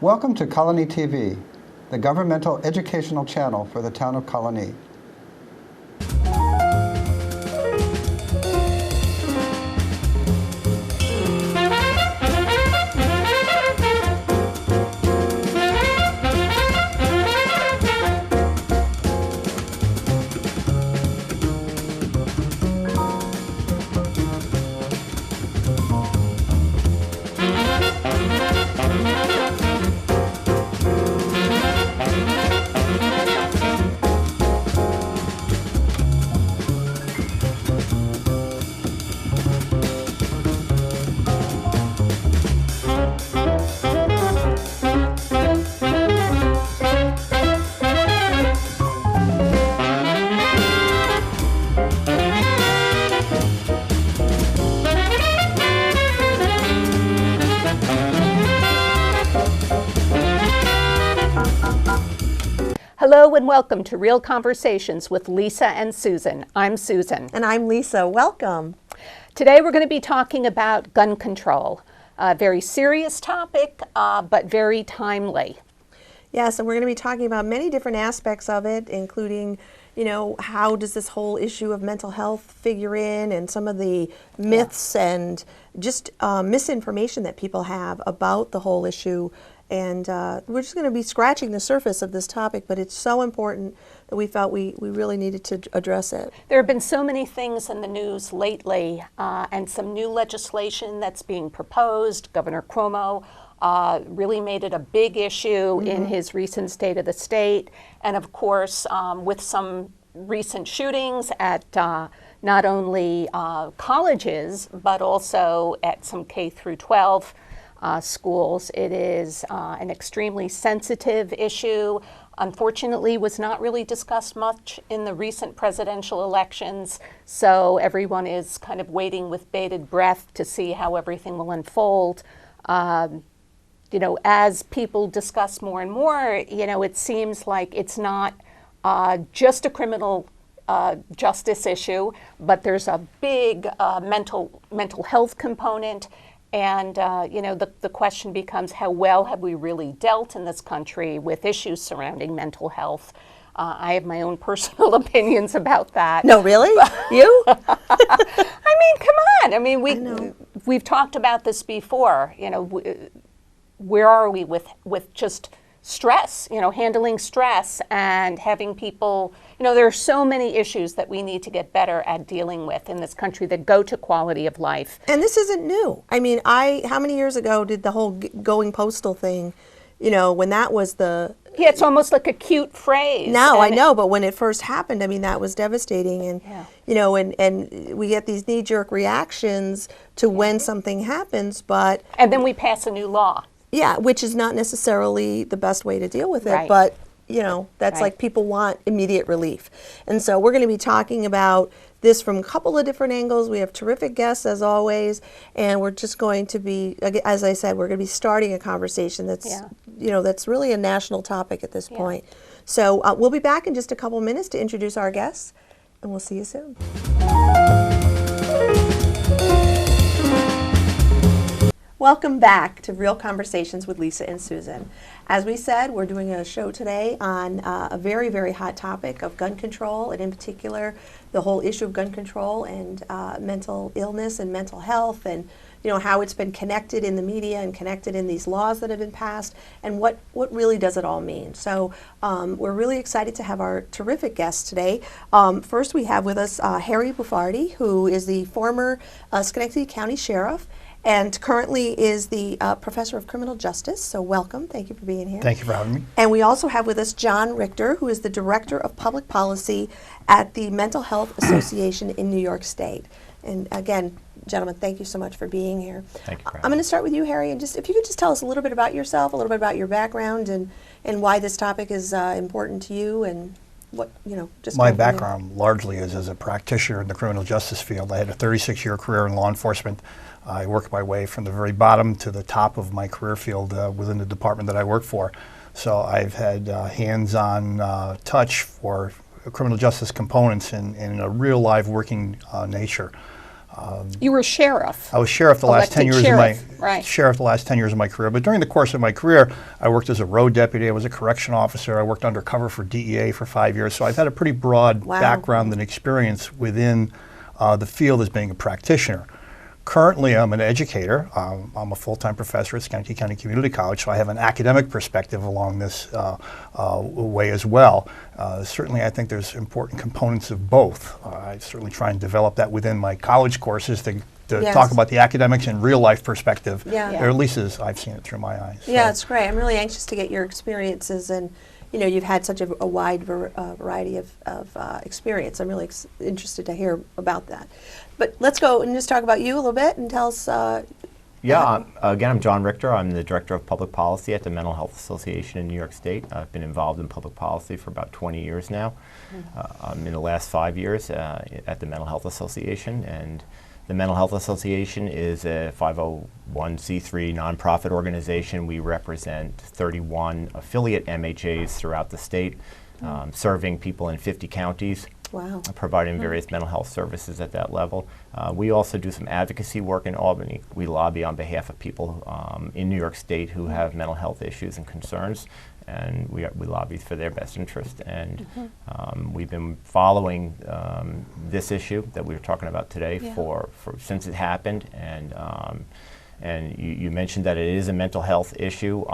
Welcome to Colonie TV, the governmental educational channel for the town of Colonie. Hello and welcome to Real Conversations with Lisa and Susan. I'm Susan. And I'm Lisa. Welcome. Today we're going to be talking about gun control. A very serious topic, but very timely. Yes, and we're going to be talking about many different aspects of it, including, how does this whole issue of mental health figure in, and some of the myths and just misinformation that people have about the whole issue. And we're just going to be scratching the surface of this topic, but it's so important that we felt we really needed to address it. There have been so many things in the news lately, and some new legislation that's being proposed. Governor Cuomo really made it a big issue in his recent State of the State. And of course, with some recent shootings at not only colleges, but also at some K through 12 schools. It is an extremely sensitive issue. Unfortunately, was not really discussed much in the recent presidential elections, so everyone is kind of waiting with bated breath to see how everything will unfold. As people discuss more and more, it seems like it's not just a criminal justice issue, but there's a big mental health component. And, the question becomes, how well have we really dealt in this country with issues surrounding mental health? I have my own personal opinions about that. No, really? You? Come on. We've talked about this before. Where are we with just stress, handling stress and having people, there are so many issues that we need to get better at dealing with in this country that go to quality of life. And this isn't new. How many years ago did the whole going postal thing, when that was the... Yeah, it's almost like a cute phrase. No, I know, but when it first happened, that was devastating. And, and we get these knee-jerk reactions to when something happens, but... And then we pass a new law. Yeah, which is not necessarily the best way to deal with it, right. But, that's like people want immediate relief. And so we're going to be talking about this from a couple of different angles. We have terrific guests, as always, and we're just going to be, as I said, we're going to be starting a conversation that's, that's really a national topic at this point. So we'll be back in just a couple minutes to introduce our guests, and we'll see you soon. Welcome back to Real Conversations with Lisa and Susan. As we said, we're doing a show today on a very, very hot topic of gun control, and in particular, the whole issue of gun control and mental illness and mental health, and how it's been connected in the media and connected in these laws that have been passed, and what really does it all mean. So we're really excited to have our terrific guests today. First, we have with us Harry Buffardi, who is the former Schenectady County Sheriff, and currently is the Professor of Criminal Justice. So welcome. Thank you for being here. Thank you for having me. And we also have with us John Richter, who is the Director of Public Policy at the Mental Health Association in New York State. And again, gentlemen, thank you so much for being here. Thank you for having me. I'm going to start with you, Harry, and if you could just tell us a little bit about yourself, a little bit about your background, and why this topic is important to you, and what, just my background largely is as a practitioner in the criminal justice field. I had a 36-year career in law enforcement. I worked my way from the very bottom to the top of my career field within the department that I work for. So I've had hands-on touch for criminal justice components in a real live working nature. You were sheriff. I was sheriff the last 10 Elected years sheriff, of my right. sheriff the last 10 years of my career. But during the course of my career, I worked as a road deputy. I was a correction officer. I worked undercover for DEA for 5 years. So I've had a pretty broad Wow. background and experience within the field as being a practitioner. Currently, I'm an educator. I'm a full-time professor at Schenectady County Community College, so I have an academic perspective along this way as well. Certainly, I think there's important components of both. I certainly try and develop that within my college courses to Yes. talk about the academics and real-life perspective, Yeah. or at least as I've seen it through my eyes. Yeah, So- it's great. I'm really anxious to get your experiences, and you've had such a wide variety of experience. I'm really interested to hear about that. But let's go and just talk about you a little bit and tell us. Yeah, again, I'm John Richter. I'm the Director of Public Policy at the Mental Health Association in New York State. I've been involved in public policy for about 20 years now. In the last 5 years at the Mental Health Association, and the Mental Health Association is a 501c3 nonprofit organization. We represent 31 affiliate MHAs throughout the state, serving people in 50 counties. Wow. Providing various mental health services at that level. We also do some advocacy work in Albany. We lobby on behalf of people in New York State who have mental health issues and concerns, and we lobby for their best interest. And we've been following this issue that we were talking about today for since it happened. And you mentioned that it is a mental health issue.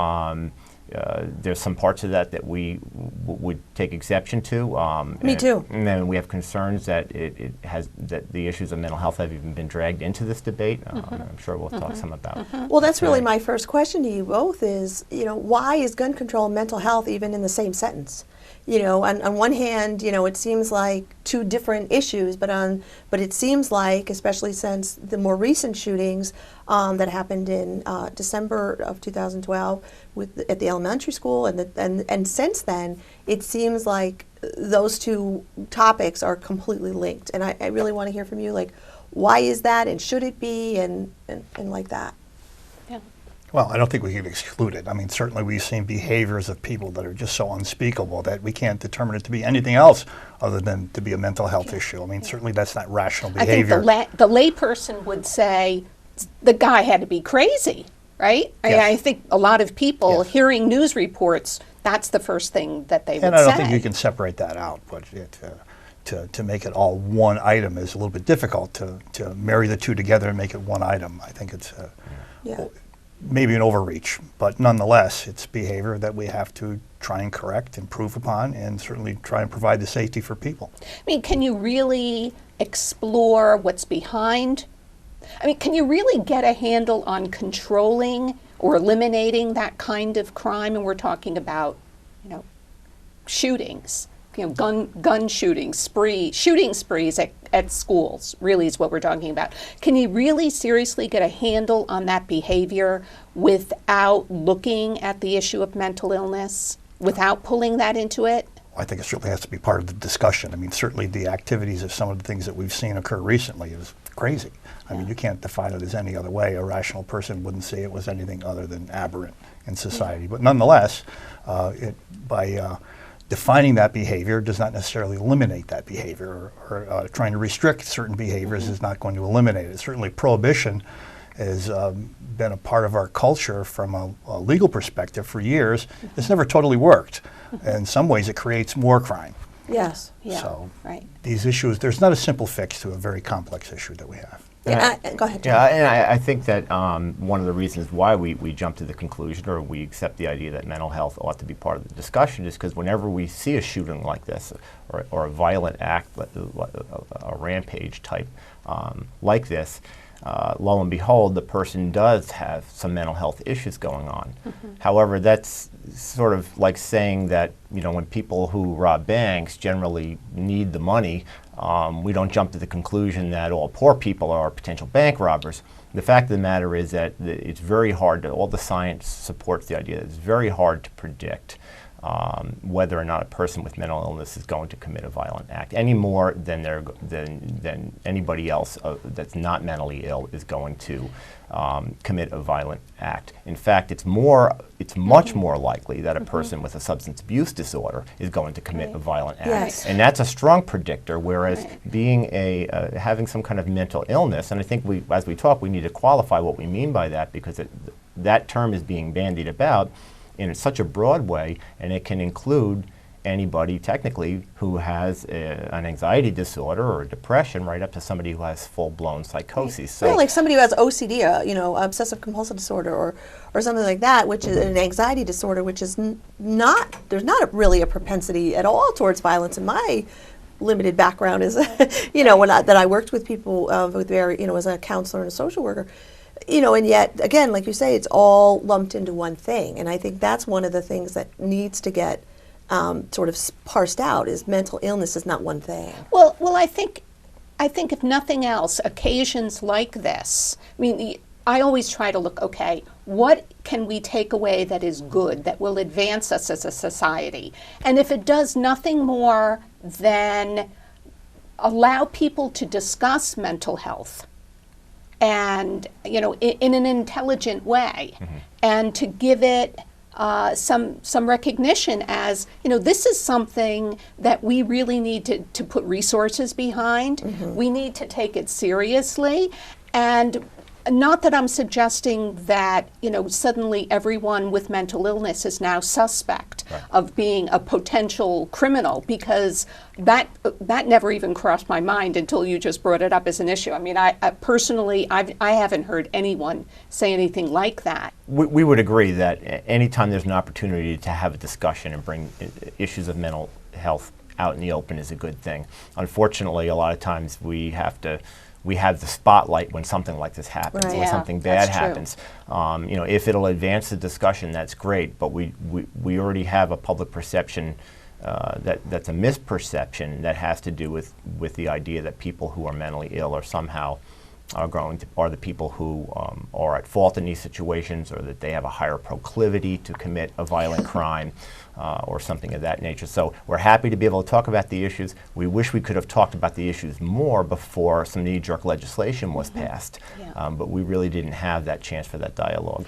There's some parts of that we would take exception to. Me too. And then we have concerns that that the issues of mental health have even been dragged into this debate. I'm sure we'll talk some about. Well, that's really today. my first question to you both is, why is gun control and mental health even in the same sentence? On one hand, it seems like two different issues, but it seems like, especially since the more recent shootings that happened in December of 2012 at the elementary school, and since then, it seems like those two topics are completely linked. And I really want to hear from you, like, why is that, and should it be, and like that. Well, I don't think we can exclude it. I mean, certainly we've seen behaviors of people that are just so unspeakable that we can't determine it to be anything else other than to be a mental health issue. I mean, certainly that's not rational behavior. I think the layperson would say the guy had to be crazy, right? Yes. I think a lot of people Yes. hearing news reports, that's the first thing that they would say. And I don't think you can separate that out, but to make it all one item is a little bit difficult. To marry the two together and make it one item, I think it's Yeah. maybe an overreach, but nonetheless, it's behavior that we have to try and correct, improve upon, and certainly try and provide the safety for people. I mean, can you really explore what's behind? I mean, can you really get a handle on controlling or eliminating that kind of crime? And we're talking about, shootings, gun shootings, shooting sprees at schools, really is what we're talking about. Can you really seriously get a handle on that behavior without looking at the issue of mental illness, without pulling that into it? I think it certainly has to be part of the discussion. I mean, certainly the activities of some of the things that we've seen occur recently is crazy. I mean, you can't define it as any other way. A rational person wouldn't say it was anything other than aberrant in society. But nonetheless, by defining that behavior does not necessarily eliminate that behavior, or trying to restrict certain behaviors is not going to eliminate it. Certainly prohibition has been a part of our culture from a legal perspective for years. It's never totally worked. In some ways it creates more crime. Yes. Yeah, So right. these issues, there's not a simple fix to a very complex issue that we have. Yeah, go ahead, John. Yeah, and I think that one of the reasons why we jump to the conclusion, or we accept the idea that mental health ought to be part of the discussion, is because whenever we see a shooting like this, or a violent act, a rampage type like this, lo and behold, the person does have some mental health issues going on. However, that's sort of like saying that, when people who rob banks generally need the money, we don't jump to the conclusion that all poor people are potential bank robbers. The fact of the matter is that it's very hard all the science supports the idea that it's very hard to predict whether or not a person with mental illness is going to commit a violent act, any more than than anybody else that's not mentally ill is going to commit a violent act. In fact, it's much more likely that a person with a substance abuse disorder is going to commit a violent act, Yes. and that's a strong predictor. Whereas being having some kind of mental illness, and I think as we talk, we need to qualify what we mean by that, because that term is being bandied about in such a broad way, and it can include anybody technically who has an anxiety disorder or depression, right up to somebody who has full-blown psychosis. So, Yeah, like somebody who has OCD, obsessive compulsive disorder, or something like that, which is an anxiety disorder, which is there's not really a propensity at all towards violence in my limited background as that I worked with people with as a counselor and a social worker. And yet, again, like you say, it's all lumped into one thing. And I think that's one of the things that needs to get sort of parsed out, is mental illness is not one thing. Well, I think if nothing else, occasions like this, I mean, I always try to look, okay, what can we take away that is good, that will advance us as a society? And if it does nothing more than allow people to discuss mental health, and in an intelligent way, and to give it some recognition as this is something that we really need to put resources behind. We need to take it seriously, and not that I'm suggesting that suddenly everyone with mental illness is now suspect of being a potential criminal, because that never even crossed my mind until you just brought it up as an issue. I mean, I personally haven't heard anyone say anything like that. we would agree that anytime there's an opportunity to have a discussion and bring issues of mental health out in the open is a good thing. Unfortunately, a lot of times we have the spotlight when something like this happens, Right. when Yeah, something bad that's true. happens. If it'll advance the discussion, that's great, but we already have a public perception that's a misperception that has to do with the idea that people who are mentally ill are somehow are the people who are at fault in these situations, or that they have a higher proclivity to commit a violent crime or something of that nature. So we're happy to be able to talk about the issues. We wish we could have talked about the issues more before some knee-jerk legislation was passed, Yeah. but we really didn't have that chance for that dialogue.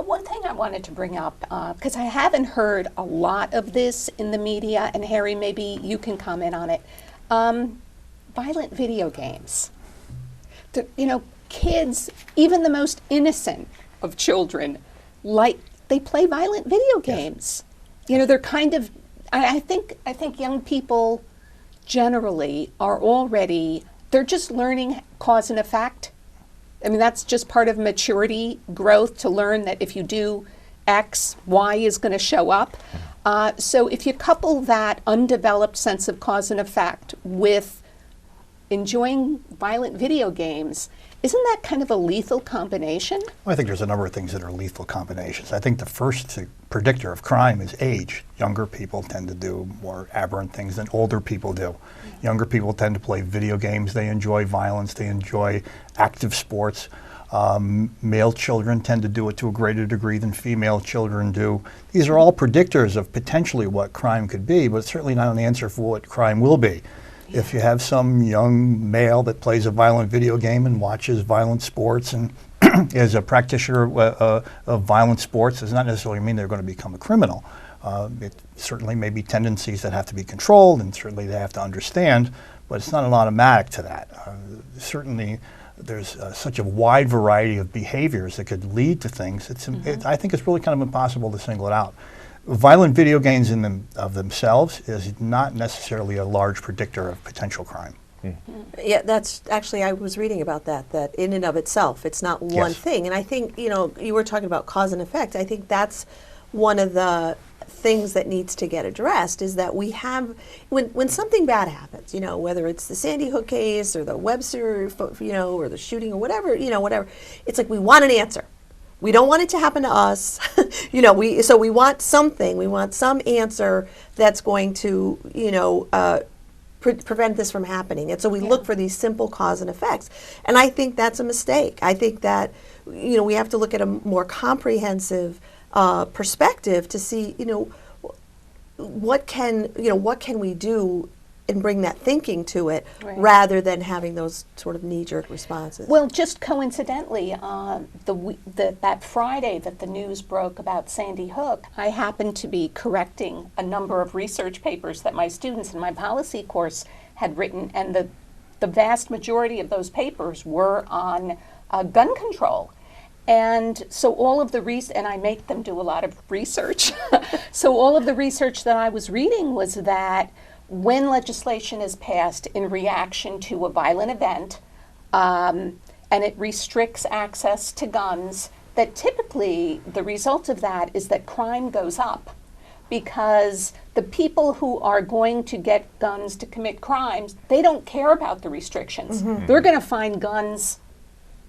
One thing I wanted to bring up, because I haven't heard a lot of this in the media, and Harry, maybe you can comment on it. Violent video games. Kids, even the most innocent of children, they play violent video games. They're kind of, I think young people generally are already, they're just learning cause and effect. I mean, that's just part of maturity growth, to learn that if you do X, Y is going to show up. So if you couple that undeveloped sense of cause and effect with enjoying violent video games, isn't that kind of a lethal combination? Well, I think there's a number of things that are lethal combinations. I think the first predictor of crime is age. Younger people tend to do more aberrant things than older people do. Younger people tend to play video games. They enjoy violence. They enjoy active sports. Male children tend to do it to a greater degree than female children do. These are all predictors of potentially what crime could be, but it's certainly not an answer for what crime will be. If you have some young male that plays a violent video game and watches violent sports and is a practitioner of violent sports, does not necessarily mean they're going to become a criminal. It certainly may be tendencies that have to be controlled, and certainly they have to understand, but it's not an automatic to that. Certainly there's such a wide variety of behaviors that could lead to things. I think it's really kind of impossible to single it out. Violent video games of themselves is not necessarily a large predictor of potential crime. Yeah, that's actually, I was reading about that in and of itself, it's not one Yes. thing. And I think, you were talking about cause and effect. I think that's one of the things that needs to get addressed, is that we have, when something bad happens, whether it's the Sandy Hook case or the Webster, or the shooting or whatever, it's like we want an answer. We don't want it to happen to us. So we want something. We want some answer that's going to, prevent this from happening. And so we look for these simple cause and effects. And I think that's a mistake. I think that, we have to look at a more comprehensive perspective to see, what can we do and bring that thinking to it, Right. rather than having those sort of knee-jerk responses. Well, just coincidentally, that Friday that the news broke about Sandy Hook, I happened to be correcting a number of research papers that my students in my policy course had written, and the vast majority of those papers were on gun control. And so all of the and I make them do a lot of research. So all of the research that I was reading was that when legislation is passed in reaction to a violent event, and it restricts access to guns, that typically the result of that is that crime goes up, because the people who are going to get guns to commit crimes, they don't care about the restrictions. They're going to find guns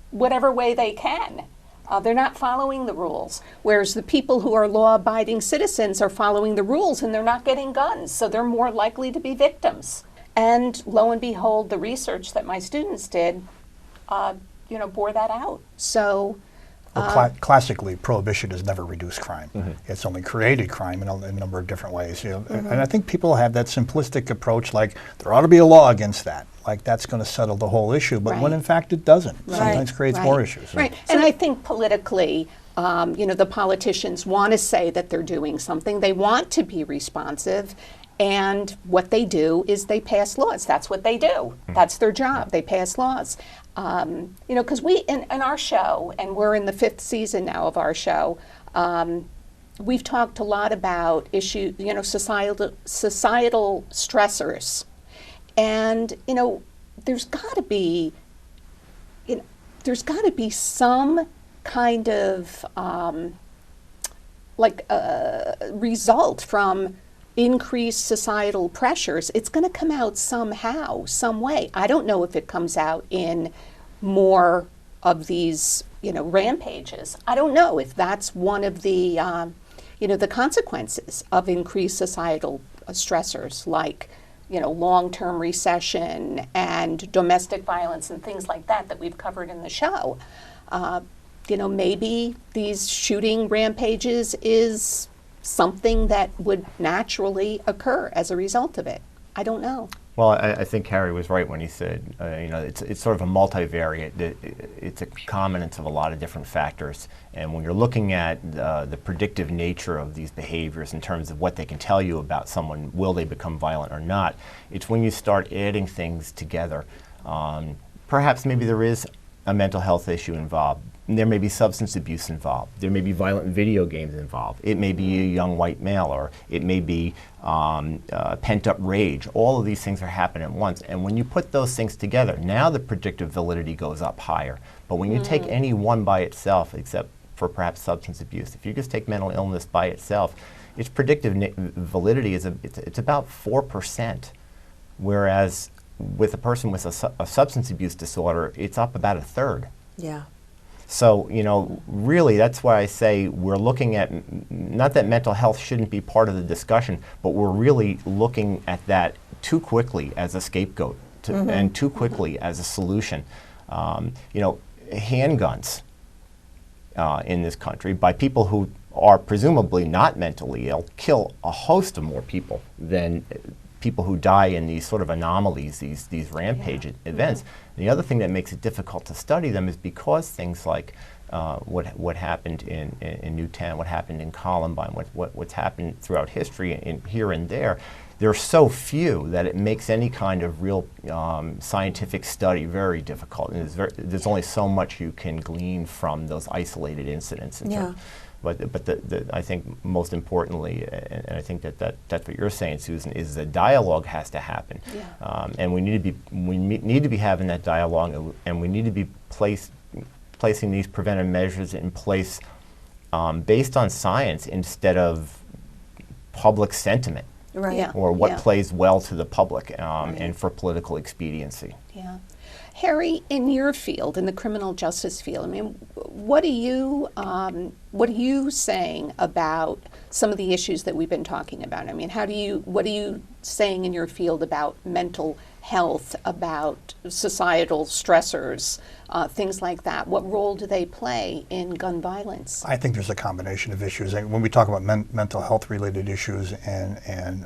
whatever way they can. They're not following the rules, whereas the people who are law-abiding citizens are following the rules and they're not getting guns, so they're more likely to be victims. And lo and behold, the research that my students did, bore that out. So, Classically, prohibition has never reduced crime. It's only created crime in a number of different ways. And I think people have that simplistic approach, like there ought to be a law against that. Like that's going to settle the whole issue, but when in fact it doesn't. Sometimes creates more issues. Right, and I think politically, the politicians want to say that they're doing something. They want to be responsive, and what they do is they pass laws. That's what they do. That's their job. They pass laws. Because we, in our show, and we're in the 5th season now of our show, we've talked a lot about issues, societal stressors. And, there's got to be some kind of result from increased societal pressures. It's going to come out somehow, some way. I don't know if it comes out in more of these, rampages. I don't know if that's one of the, the consequences of increased societal stressors, like, long-term recession and domestic violence and things like that we've covered in the show. Maybe these shooting rampages is something that would naturally occur as a result of it. I don't know. Well, I think Harry was right when he said, it's sort of a multivariate. It's a concomitance of a lot of different factors. And when you're looking at the predictive nature of these behaviors in terms of what they can tell you about someone, will they become violent or not, it's when you start adding things together. Perhaps maybe there is a mental health issue involved. There may be substance abuse involved. There may be violent video games involved. It may be a young white male, or it may be pent-up rage. All of these things are happening at once. And when you put those things together, now the predictive validity goes up higher. But when you take any one by itself, except for perhaps substance abuse, if you just take mental illness by itself, its predictive validity is it's about 4%, whereas with a person with a substance abuse disorder, it's up about a third. Yeah. So, really that's why I say we're looking at, not that mental health shouldn't be part of the discussion, but we're really looking at that too quickly as a scapegoat and too quickly as a solution. Handguns in this country by people who are presumably not mentally ill kill a host of more people than people who die in these sort of anomalies, these rampage events. The other thing that makes it difficult to study them is because things like what happened in Newtown, what happened in Columbine, what's happened throughout history in here and there, they're so few that it makes any kind of real scientific study very difficult. And there's only so much you can glean from those isolated incidents. But I think most importantly, and I think that's what you're saying, Susan, is the dialogue has to happen, and we need to be having that dialogue, and we need to be placing these preventive measures in place based on science instead of public sentiment, or what plays well to the public, and for political expediency. Yeah. Harry, in your field, in the criminal justice field, I mean, what are you saying about some of the issues that we've been talking about? I mean, what are you saying in your field about mental health, about societal stressors, things like that? What role do they play in gun violence? I think there's a combination of issues. And when we talk about mental health related issues and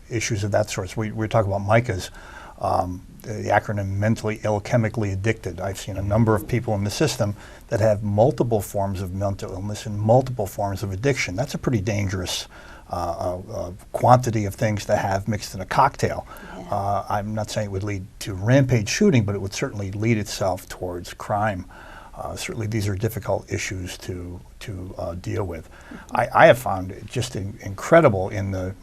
issues of that sort, we talk about MICAs, the acronym mentally ill, chemically addicted. I've seen a number of people in the system that have multiple forms of mental illness and multiple forms of addiction. That's a pretty dangerous quantity of things to have mixed in a cocktail. Yeah. I'm not saying it would lead to rampage shooting, but it would certainly lead itself towards crime. Certainly these are difficult issues to deal with. I have found it just incredible in the,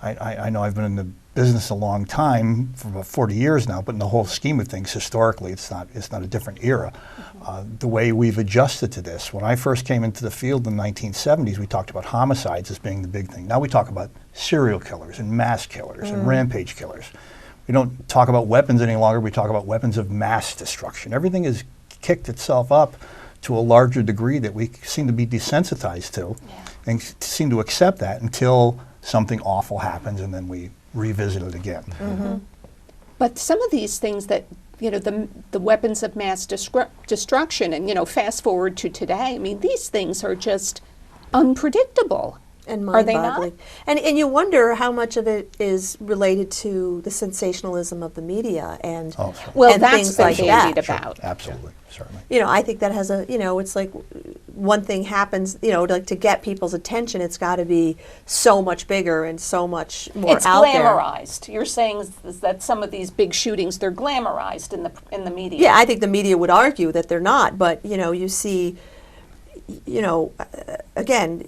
I know I've been in the business a long time, for about 40 years now, but in the whole scheme of things, historically, it's not a different era. The way we've adjusted to this. When I first came into the field in the 1970s, we talked about homicides as being the big thing. Now we talk about serial killers and mass killers and rampage killers. We don't talk about weapons any longer, we talk about weapons of mass destruction. Everything has kicked itself up to a larger degree that we seem to be desensitized to, and seem to accept that until something awful happens and then we revisit it again. But some of these things that, the weapons of mass destruction, and, fast forward to today, I mean, these things are just unpredictable. And Are they mind-boggling. And you wonder how much of it is related to the sensationalism of the media and, Well, and that's things been like bandied that. about. Absolutely, certainly. I think that has a, it's like one thing happens, like to get people's attention, it's got to be so much bigger and so much more It's out there. glamorized. You're saying that some of these big shootings, they're glamorized in the media. Yeah, I think the media would argue that they're not, but, you see, again,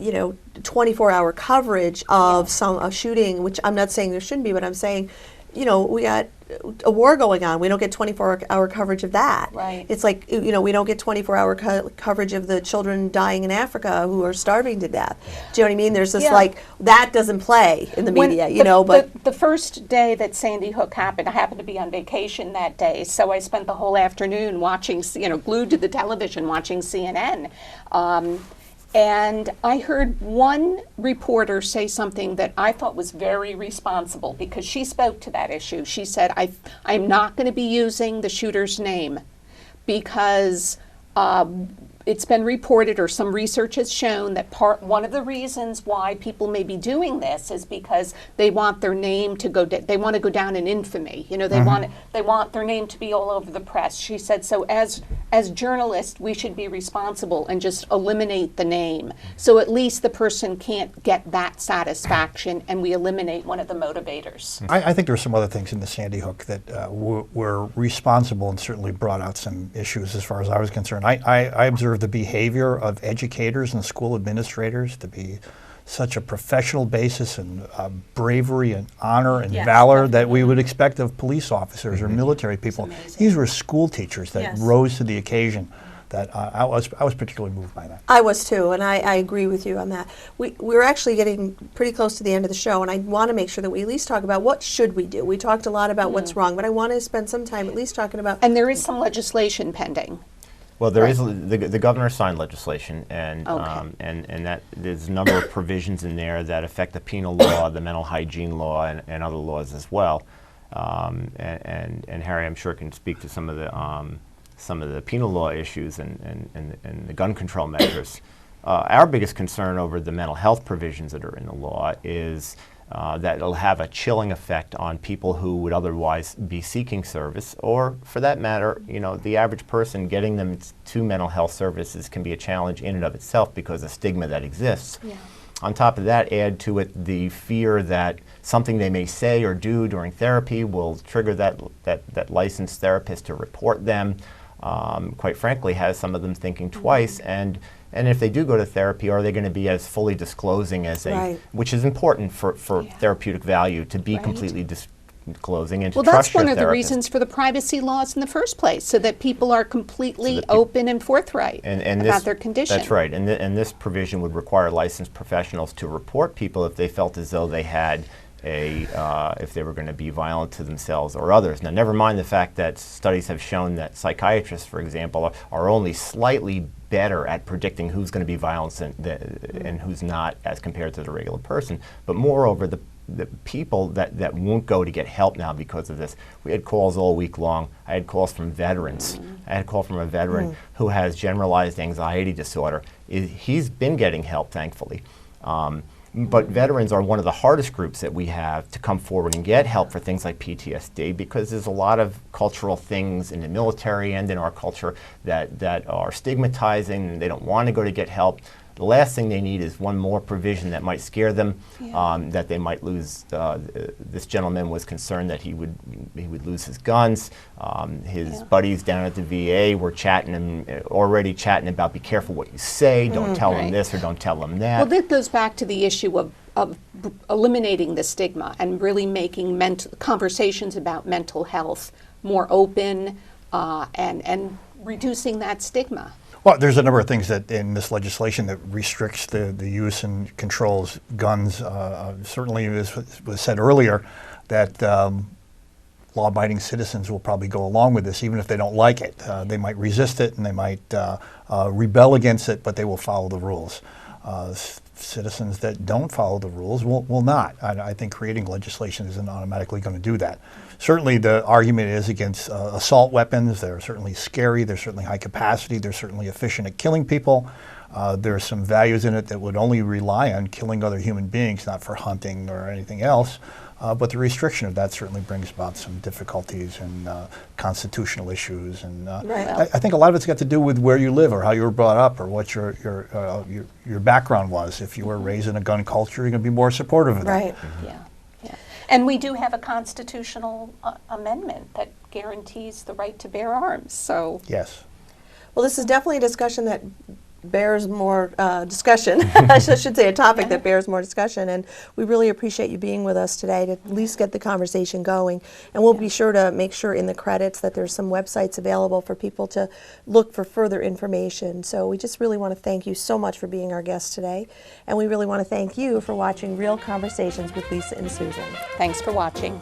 24-hour coverage of a shooting, which I'm not saying there shouldn't be, but I'm saying, we got a war going on. We don't get 24-hour coverage of that. Right. It's like, we don't get 24-hour coverage of the children dying in Africa who are starving to death. Do you know what I mean? There's this that doesn't play in the media, but. The first day that Sandy Hook happened, I happened to be on vacation that day, so I spent the whole afternoon watching, glued to the television watching CNN. And I heard one reporter say something that I thought was very responsible, because she spoke to that issue. She said, I'm not going to be using the shooter's name because it's been reported, or some research has shown, that one of the reasons why people may be doing this is because they want their name to go. They want to go down in infamy. They want their name to be all over the press. She said, so as journalists, we should be responsible and just eliminate the name, so at least the person can't get that satisfaction, and we eliminate one of the motivators. I think there are some other things in the Sandy Hook that were responsible and certainly brought out some issues as far as I was concerned. I observed the behavior of educators and school administrators to be such a professional basis and bravery and honor and valor that we would expect of police officers or military people. These were school teachers that rose to the occasion. That I was particularly moved by that. I was too, and I agree with you on that. We're actually getting pretty close to the end of the show, and I want to make sure that we at least talk about what should we do. We talked a lot about what's wrong, but I want to spend some time at least talking about. And there is some legislation pending. Well, there is the governor signed legislation, and and that there's a number of provisions in there that affect the penal law, the mental hygiene law, and other laws as well. And Harry, I'm sure, can speak to some of the penal law issues and the gun control measures. Our biggest concern over the mental health provisions that are in the law is that it'll have a chilling effect on people who would otherwise be seeking service, or for that matter, the average person getting them to mental health services can be a challenge in and of itself because of the stigma that exists. Yeah. On top of that, add to it the fear that something they may say or do during therapy will trigger that licensed therapist to report them. Quite frankly, has some of them thinking twice, and if they do go to therapy, are they going to be as fully disclosing as which is important for therapeutic value, to be completely disclosing and to trust your therapist. Well, that's one of the reasons for the privacy laws in the first place, so that people are completely open and forthright about their condition. That's right, and this provision would require licensed professionals to report people if they felt as though they had if they were going to be violent to themselves or others. Now, never mind the fact that studies have shown that psychiatrists, for example, are only slightly better at predicting who's going to be violent and who's not as compared to the regular person. But moreover, the the people that won't go to get help now because of this. We had calls all week long. I had calls from veterans. I had a call from a veteran who has generalized anxiety disorder. He's been getting help, thankfully. But veterans are one of the hardest groups that we have to come forward and get help for things like PTSD, because there's a lot of cultural things in the military and in our culture that are stigmatizing, and they don't want to go to get help. The last thing they need is one more provision that might scare them, that they might lose. This gentleman was concerned that he would lose his guns. His buddies down at the VA were already chatting about, be careful what you say, don't tell them this or don't tell them that. Well, that goes back to the issue of eliminating the stigma and really making conversations about mental health more open and reducing that stigma. Well, there's a number of things that in this legislation that restricts the use and controls guns. Certainly, as was said earlier, that law-abiding citizens will probably go along with this, even if they don't like it. They might resist it and they might rebel against it, but they will follow the rules. Citizens that don't follow the rules will not. I think creating legislation isn't automatically going to do that. Certainly the argument is against assault weapons. They're certainly scary, they're certainly high capacity, they're certainly efficient at killing people. There are some values in it that would only rely on killing other human beings, not for hunting or anything else. But the restriction of that certainly brings about some difficulties and constitutional issues. And I think a lot of it's got to do with where you live or how you were brought up or what your background was. If you were raised in a gun culture, you're going to be more supportive of that. Right. Yeah. And we do have a constitutional amendment that guarantees the right to bear arms. So Yes. Well, this is definitely a discussion that bears more discussion. I should say a topic that bears more discussion, and we really appreciate you being with us today to at least get the conversation going. And we'll be sure to make sure in the credits that there's some websites available for people to look for further information. So we just really want to thank you so much for being our guest today, and we really want to thank you for watching Real Conversations with Lisa and Susan. thanks for watching.